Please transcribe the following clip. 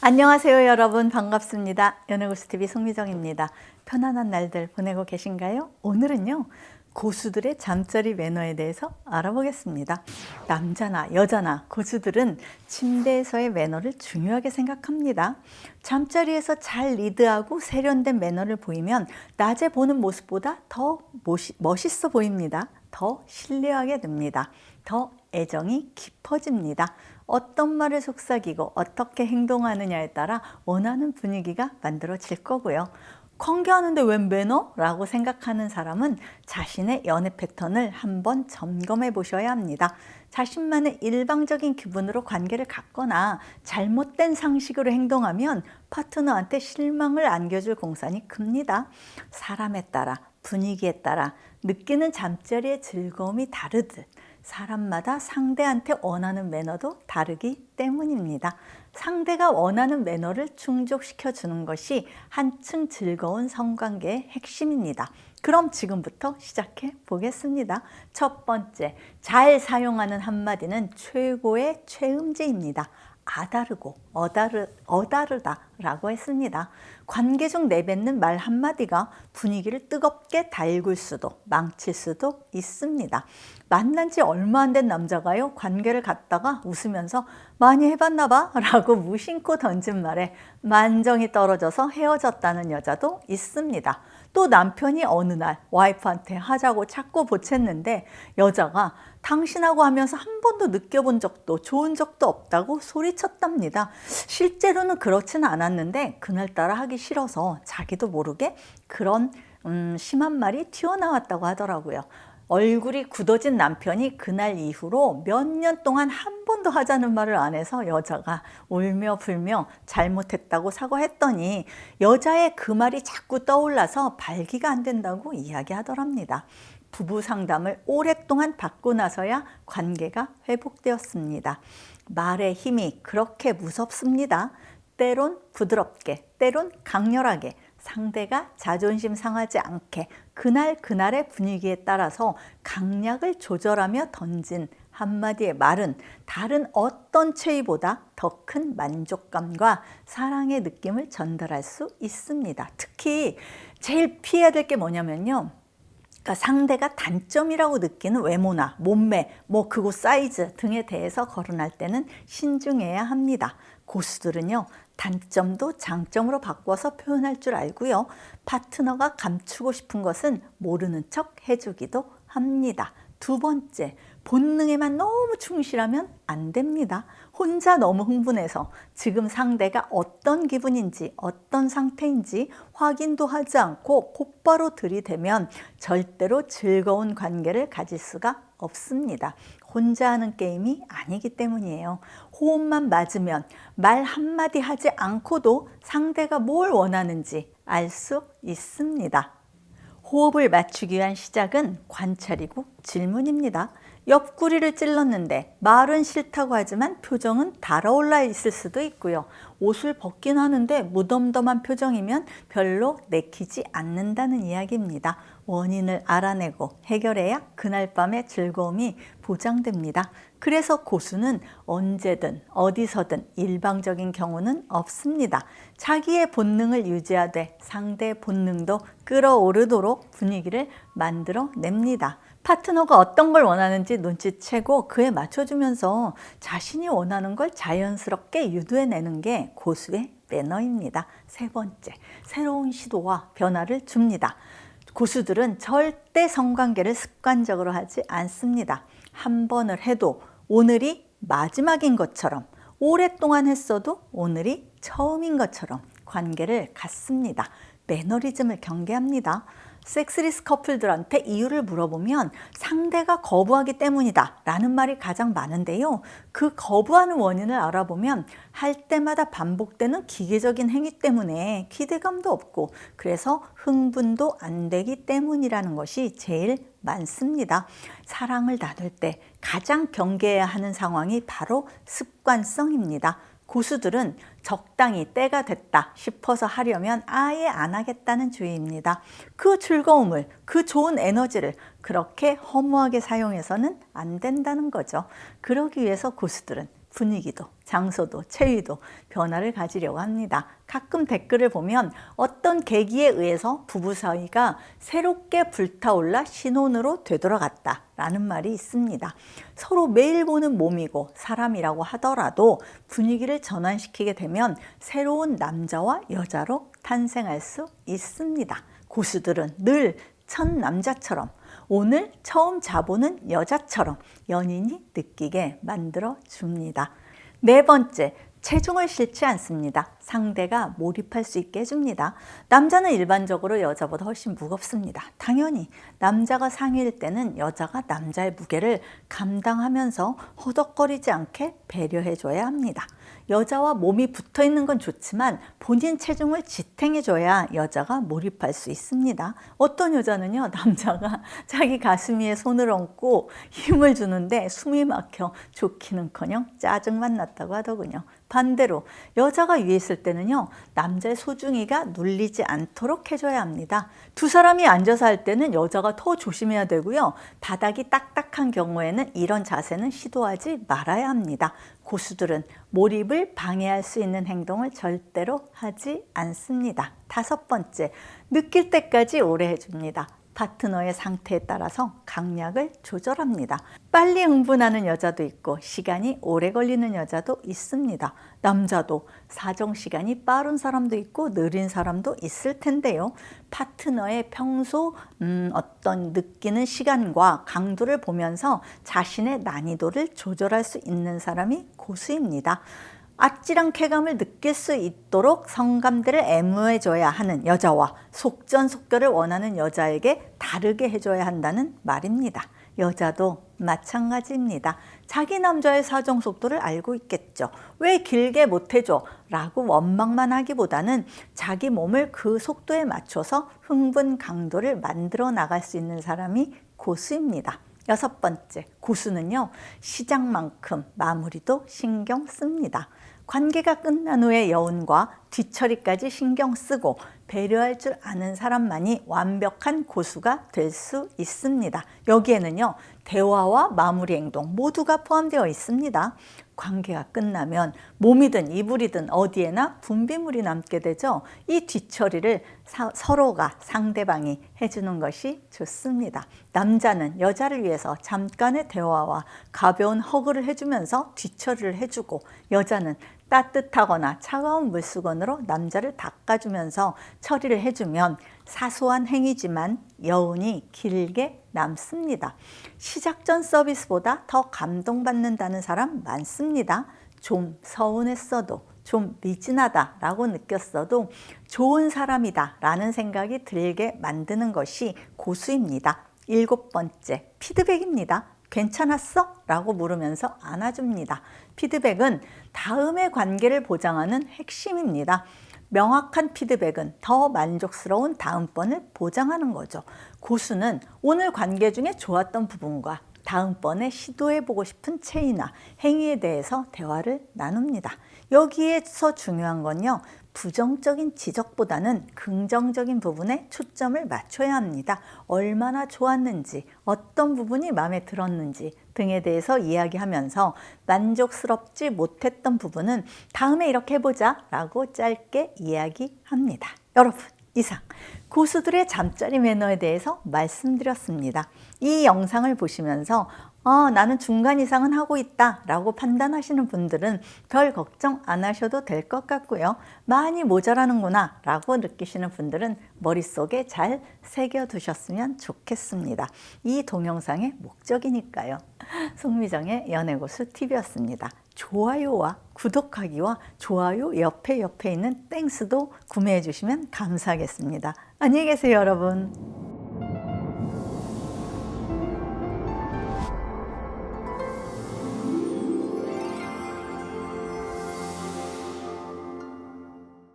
안녕하세요 여러분, 반갑습니다. 연애고수TV 송미정입니다. 편안한 날들 보내고 계신가요? 오늘은요, 고수들의 잠자리 매너에 대해서 알아보겠습니다. 남자나 여자나 고수들은 침대에서의 매너를 중요하게 생각합니다. 잠자리에서 잘 리드하고 세련된 매너를 보이면 낮에 보는 모습보다 더 멋있어 보입니다. 더 신뢰하게 됩니다. 더 애정이 깊어집니다. 어떤 말을 속삭이고 어떻게 행동하느냐에 따라 원하는 분위기가 만들어질 거고요. 관계하는데 웬 매너? 라고 생각하는 사람은 자신의 연애 패턴을 한번 점검해 보셔야 합니다. 자신만의 일방적인 기분으로 관계를 갖거나 잘못된 상식으로 행동하면 파트너한테 실망을 안겨줄 공산이 큽니다. 사람에 따라, 분위기에 따라 느끼는 잠자리의 즐거움이 다르듯 사람마다 상대한테 원하는 매너도 다르기 때문입니다. 상대가 원하는 매너를 충족시켜 주는 것이 한층 즐거운 성관계의 핵심입니다. 그럼 지금부터 시작해 보겠습니다. 첫 번째, 잘 사용하는 한마디는 최고의 최음제입니다. 아다르고 어다르다 라고 했습니다. 관계 중 내뱉는 말 한마디가 분위기를 뜨겁게 달굴 수도 망칠 수도 있습니다. 만난 지 얼마 안 된 남자가요, 관계를 갖다가 웃으면서 많이 해봤나 봐 라고 무심코 던진 말에 만정이 떨어져서 헤어졌다는 여자도 있습니다. 또 남편이 어느 날 와이프한테 하자고 자꾸 보챘는데 여자가 당신하고 하면서 한 번도 느껴본 적도 좋은 적도 없다고 소리쳤답니다. 실제로는 그렇지는 않았는데 그날따라 하기 싫어서 자기도 모르게 그런 심한 말이 튀어나왔다고 하더라고요. 얼굴이 굳어진 남편이 그날 이후로 몇 년 동안 한 번도 하자는 말을 안 해서 여자가 울며 불며 잘못했다고 사과했더니 여자의 그 말이 자꾸 떠올라서 발기가 안 된다고 이야기하더랍니다. 부부 상담을 오랫동안 받고 나서야 관계가 회복되었습니다. 말의 힘이 그렇게 무섭습니다. 때론 부드럽게, 때론 강렬하게, 상대가 자존심 상하지 않게 그날의 분위기에 따라서 강약을 조절하며 던진 한마디의 말은 다른 어떤 체위보다 더 큰 만족감과 사랑의 느낌을 전달할 수 있습니다. 특히 제일 피해야 될 게 뭐냐면요, 그러니까 상대가 단점이라고 느끼는 외모나 몸매, 그곳 사이즈 등에 대해서 거론할 때는 신중해야 합니다. 고수들은요, 단점도 장점으로 바꿔서 표현할 줄 알고요. 파트너가 감추고 싶은 것은 모르는 척 해주기도 합니다. 두 번째, 본능에만 너무 충실하면 안 됩니다. 혼자 너무 흥분해서 지금 상대가 어떤 기분인지 어떤 상태인지 확인도 하지 않고 곧바로 들이대면 절대로 즐거운 관계를 가질 수가 없습니다. 혼자 하는 게임이 아니기 때문이에요. 호흡만 맞으면 말 한마디 하지 않고도 상대가 뭘 원하는지 알 수 있습니다. 호흡을 맞추기 위한 시작은 관찰이고 질문입니다. 옆구리를 찔렀는데 말은 싫다고 하지만 표정은 달아올라 있을 수도 있고요. 옷을 벗긴 하는데 무덤덤한 표정이면 별로 내키지 않는다는 이야기입니다. 원인을 알아내고 해결해야 그날 밤의 즐거움이 보장됩니다. 그래서 고수는 언제든 어디서든 일방적인 경우는 없습니다. 자기의 본능을 유지하되 상대의 본능도 끌어오르도록 분위기를 만들어냅니다. 파트너가 어떤 걸 원하는지 눈치채고 그에 맞춰주면서 자신이 원하는 걸 자연스럽게 유도해내는 게 고수의 매너입니다. 세 번째, 새로운 시도와 변화를 줍니다. 고수들은 절대 성관계를 습관적으로 하지 않습니다. 한 번을 해도 오늘이 마지막인 것처럼, 오랫동안 했어도 오늘이 처음인 것처럼 관계를 갖습니다. 매너리즘을 경계합니다. 섹스리스 커플들한테 이유를 물어보면 상대가 거부하기 때문이다 라는 말이 가장 많은데요. 그 거부하는 원인을 알아보면 할 때마다 반복되는 기계적인 행위 때문에 기대감도 없고 그래서 흥분도 안 되기 때문이라는 것이 제일 많습니다. 사랑을 나눌 때 가장 경계해야 하는 상황이 바로 습관성입니다. 고수들은 적당히 때가 됐다 싶어서 하려면 아예 안 하겠다는 주의입니다. 그 즐거움을, 그 좋은 에너지를 그렇게 허무하게 사용해서는 안 된다는 거죠. 그러기 위해서 고수들은 분위기도, 장소도, 체위도 변화를 가지려고 합니다. 가끔 댓글을 보면 어떤 계기에 의해서 부부 사이가 새롭게 불타올라 신혼으로 되돌아갔다 라는 말이 있습니다. 서로 매일 보는 몸이고 사람이라고 하더라도 분위기를 전환시키게 되면 새로운 남자와 여자로 탄생할 수 있습니다. 고수들은 늘 첫 남자처럼, 오늘 처음 자보는 여자처럼 연인이 느끼게 만들어 줍니다. 네 번째, 체중을 싫지 않습니다. 상대가 몰입할 수 있게 해줍니다. 남자는 일반적으로 여자보다 훨씬 무겁습니다. 당연히 남자가 상위일 때는 여자가 남자의 무게를 감당하면서 허덕거리지 않게 배려해줘야 합니다. 여자와 몸이 붙어 있는 건 좋지만 본인 체중을 지탱해줘야 여자가 몰입할 수 있습니다. 어떤 여자는요, 남자가 자기 가슴 위에 손을 얹고 힘을 주는데 숨이 막혀 좋기는커녕 짜증만 났다고 하더군요. 반대로 여자가 위에 있을 때는요, 남자의 소중이가 눌리지 않도록 해줘야 합니다. 두 사람이 앉아서 할 때는 여자가 더 조심해야 되고요. 바닥이 딱딱한 경우에는 이런 자세는 시도하지 말아야 합니다. 고수들은 몰입을 방해할 수 있는 행동을 절대로 하지 않습니다. 다섯 번째, 느낄 때까지 오래 해줍니다. 파트너의 상태에 따라서 강약을 조절합니다. 빨리 흥분하는 여자도 있고 시간이 오래 걸리는 여자도 있습니다. 남자도 사정시간이 빠른 사람도 있고 느린 사람도 있을 텐데요. 파트너의 평소 어떤 느끼는 시간과 강도를 보면서 자신의 난이도를 조절할 수 있는 사람이 고수입니다. 아찔한 쾌감을 느낄 수 있도록 성감대를 애무해줘야 하는 여자와 속전속결을 원하는 여자에게 다르게 해줘야 한다는 말입니다. 여자도 마찬가지입니다. 자기 남자의 사정 속도를 알고 있겠죠. 왜 길게 못 해줘? 라고 원망만 하기보다는 자기 몸을 그 속도에 맞춰서 흥분 강도를 만들어 나갈 수 있는 사람이 고수입니다. 여섯 번째, 고수는요, 시작만큼 마무리도 신경 씁니다. 관계가 끝난 후의 여운과 뒤처리까지 신경 쓰고 배려할 줄 아는 사람만이 완벽한 고수가 될 수 있습니다. 여기에는요, 대화와 마무리 행동 모두가 포함되어 있습니다. 관계가 끝나면 몸이든 이불이든 어디에나 분비물이 남게 되죠. 이 뒤처리를 서로가 상대방이 해주는 것이 좋습니다. 남자는 여자를 위해서 잠깐의 대화와 가벼운 허그를 해주면서 뒤처리를 해주고, 여자는 따뜻하거나 차가운 물수건으로 남자를 닦아주면서 처리를 해주면 사소한 행위지만 여운이 길게 남습니다. 시작 전 서비스보다 더 감동받는다는 사람 많습니다. 좀 서운했어도, 좀 미진하다 라고 느꼈어도 좋은 사람이다 라는 생각이 들게 만드는 것이 고수입니다. 일곱 번째, 피드백입니다. 괜찮았어? 라고 물으면서 안아줍니다. 피드백은 다음의 관계를 보장하는 핵심입니다. 명확한 피드백은 더 만족스러운 다음번을 보장하는 거죠. 고수는 오늘 관계 중에 좋았던 부분과 다음번에 시도해보고 싶은 체이나 행위에 대해서 대화를 나눕니다. 여기에서 중요한 건요, 부정적인 지적보다는 긍정적인 부분에 초점을 맞춰야 합니다. 얼마나 좋았는지, 어떤 부분이 마음에 들었는지 등에 대해서 이야기하면서 만족스럽지 못했던 부분은 다음에 이렇게 해보자 라고 짧게 이야기합니다. 여러분, 이상 고수들의 잠자리 매너에 대해서 말씀드렸습니다. 이 영상을 보시면서 나는 중간 이상은 하고 있다 라고 판단하시는 분들은 별 걱정 안 하셔도 될 것 같고요. 많이 모자라는구나 라고 느끼시는 분들은 머릿속에 잘 새겨두셨으면 좋겠습니다. 이 동영상의 목적이니까요. 송미정의 연애고수 TV였습니다. 좋아요와 구독하기와 좋아요 옆에 있는 땡스도 구매해 주시면 감사하겠습니다. 안녕히 계세요, 여러분.